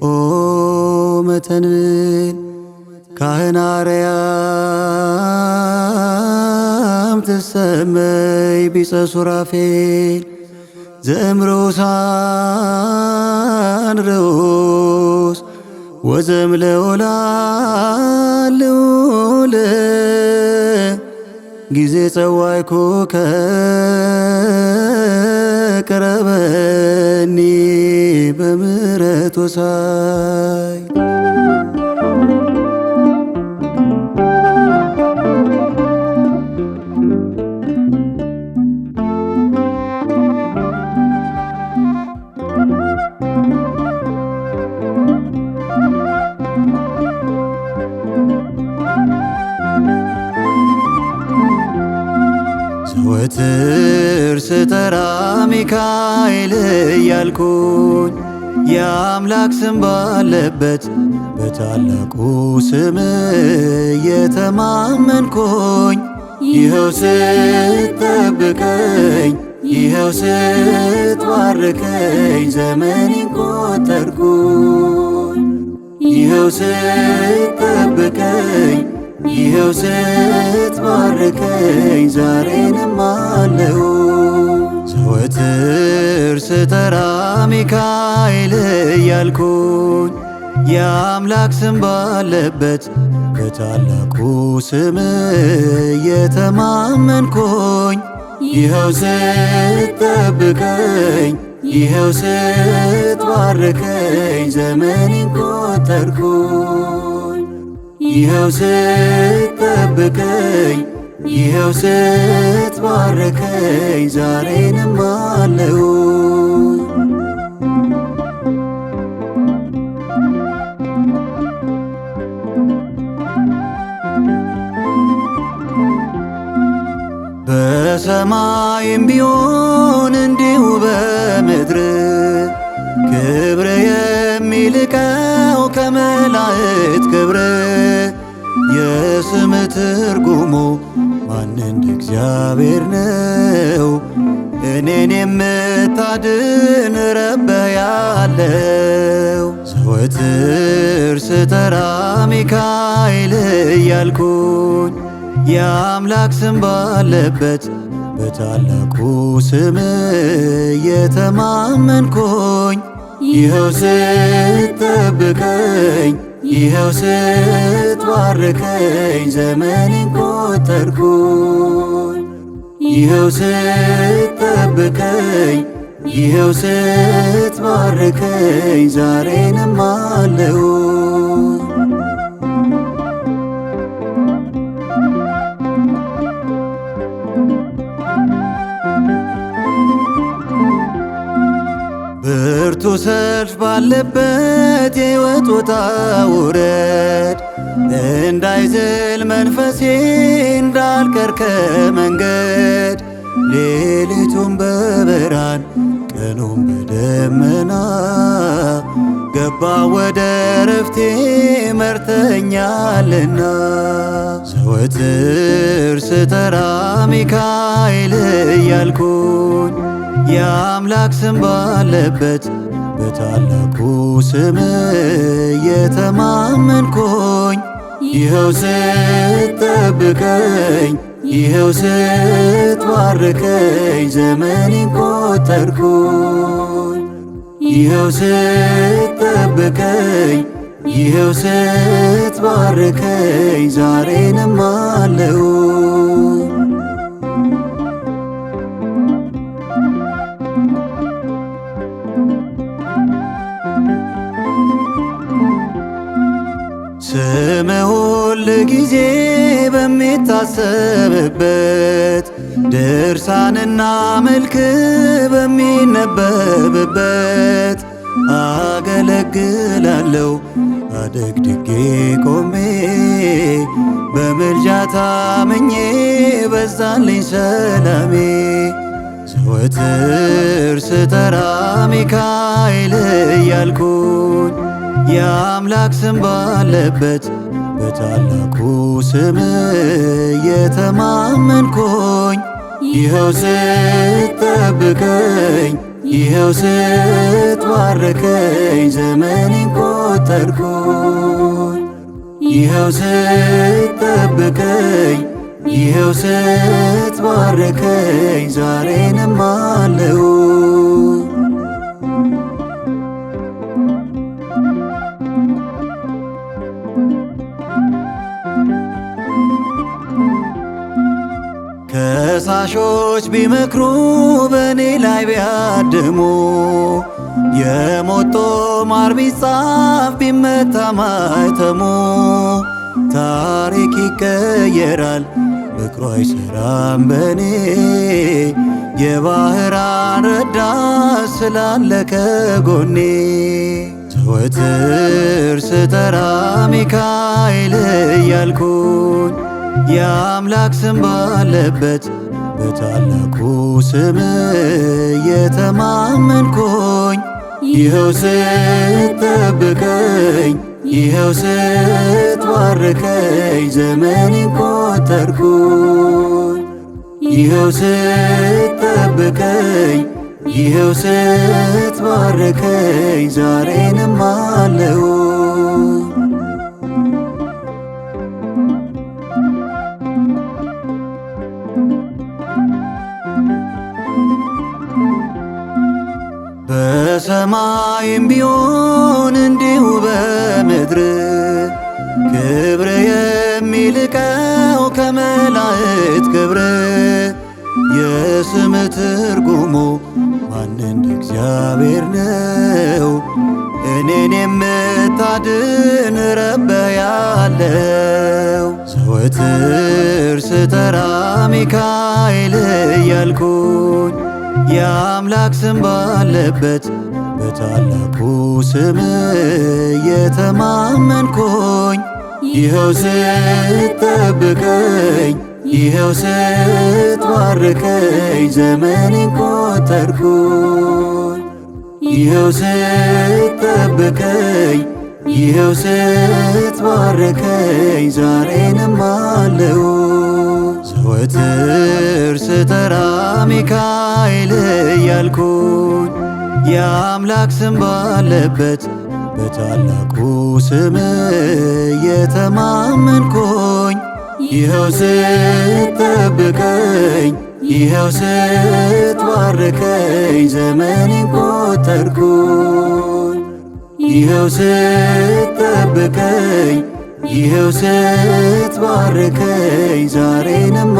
ኦ መተንብል ካህን አርያም ትሰመይ ቢጸ ሱራፌል ዘእምሮሳን ርዑስ ወዘምለኦላል ልዑል ጊዜ ጸዋይኩ ከቅረበኒ በምሕረት ወሳይ ዘወትር ስጠራ ሚካኤል እያልኩኝ የአምላክ ስም ባለበት በታላቁ ስም የተማመንኩኝ ይኸው ስትጠብቀኝ ይኸው ስትባርከኝ ዘመኔን ቆጠርኩኝ ይኸው ስትጠብቀኝ ይኸው ስትባርከኝ ዛሬንም አለሁ ዘወትር ስጠራ ሚካኤል እያልኩኝ የአምላክ ስም ባለበት በታላቁ ስም የተማመንኩኝ ይኸው ስትጠብቀኝ ይኸው ስትባርከኝ ዘመኔን ቆጠርኩኝ ይኸው ስትጠብቀኝ ይኸው ስትባርከኝ ዛሬንም አለሁ በሰማይም ቢሆን እንዲሁ በምድር ክብር የሚልቀው ከመላእክት ክብር የስም ትርጉሙ ማን እንደ እግዚአብሔር ነው እኔን የምታድን ረበህ ያለው ዘወትር ስጠራ ሚካኤል እያልኩኝ የአምላክ ስም ባለበት በታላቁ ስም የተማመንኩኝ ይኸው ስትጠብቀኝ ይኸው ስትባርከኝ ዘመኔን ቆጠርኩኝ ይኸው ስትጠብቀኝ ይኸው ስትባርከኝ ዛሬንም አለሁ ብርቱ ሰልፍ ባለበት የሕይወት ውጣ ውረድ እንዳይዝል መንፈሴ እንዳልቀር ከመንገድ ሌሊቱን በብርሃን ቀኑን በደመና ገባ ወደ ረፍቴ መርተኛልና ዘወትር ስጠራ ሚካኤል እያልኩኝ የአምላክ ስም ባለበት በታላቁ ስም የተማመንኩኝ ይኸው ስትጠብቀኝ ይኸው ስትባርከኝ ዘመኔን ቆጠርኩኝ ይኸው ስትጠብቀኝ ይኸው ስትባርከኝ ዛሬንም አለሁ ስምህ ሁል ጊዜ በሚታሰብበት ድርሳንና መልክ በሚነበብበት አገለግላለሁ አደግድጌ ቆሜ በምልጃ ታምኜ በዛልኝ ሰላሜ ዘወትር ስጠራ ሚካኤል እያልኩኝ የአምላክ ስም ባለበት በታላቁ ስም የተማመንኩኝ ይኸው ስትጠብቀኝ ይኸው ስትባርከኝ ዘመኔን ቆጠርኩኝ። ይኸው ስትጠብቀኝ ይኸው ስትባርከኝ ዛሬንም አለሁ። ከሳሾች ቢመክሩ በእኔ ላይ ቢያድሙ የሞት ጦማር ቢጻፍ ቢመታ ማኅተሙ ታሪክ ይቀየራል ምክሩ አይሠራም በኔ የባሕራን ረዳት ስላለ ከጎኔ ዘወትር ስጠራ ሚካኤል እያልኩኝ የአምላክ ስም ባለበት በታላቁ ስም የተማመንኩኝ ይኸው ስትጠብቀኝ ይኸው ስትባርከኝ ዘመኔን ቆጠርኩኝ። ይኸው ስትጠብቀኝ ይኸው ስትባርከኝ ዛሬንም አለሁ። በሰማይም ቢሆን እንዲሁ በምድር ክብር የሚልቀው ከመላእክት ክብር የስም ትርጉሙ ማን እንደ እግዚአብሔር ነው። እኔን የምታድን ረበ ያለው ዘወትር ስጠራ ሚካኤል እያልኩኝ የአምላክ ስም ባለበት በታላቁ ስም የተማመንኩኝ ይኸው ስትጠብቀኝ ይኸው ስትባርከኝ ዘመኔን ቆጠርኩኝ። ይኸው ስትጠብቀኝ ይኸው ስትባርከኝ ዛሬንም አለሁ። ዘወትር ስጠራ ሚካኤል እያልኩኝ የአምላክ ስም ባለበት በታላቁ ስም የተማመንኩኝ ይኸው ስትጠብቀኝ ይኸው ስትባርከኝ ዘመኔን ቆጠርኩኝ። ይኸው ስትጠብቀኝ ይኸው ስትባርከኝ ዛሬንም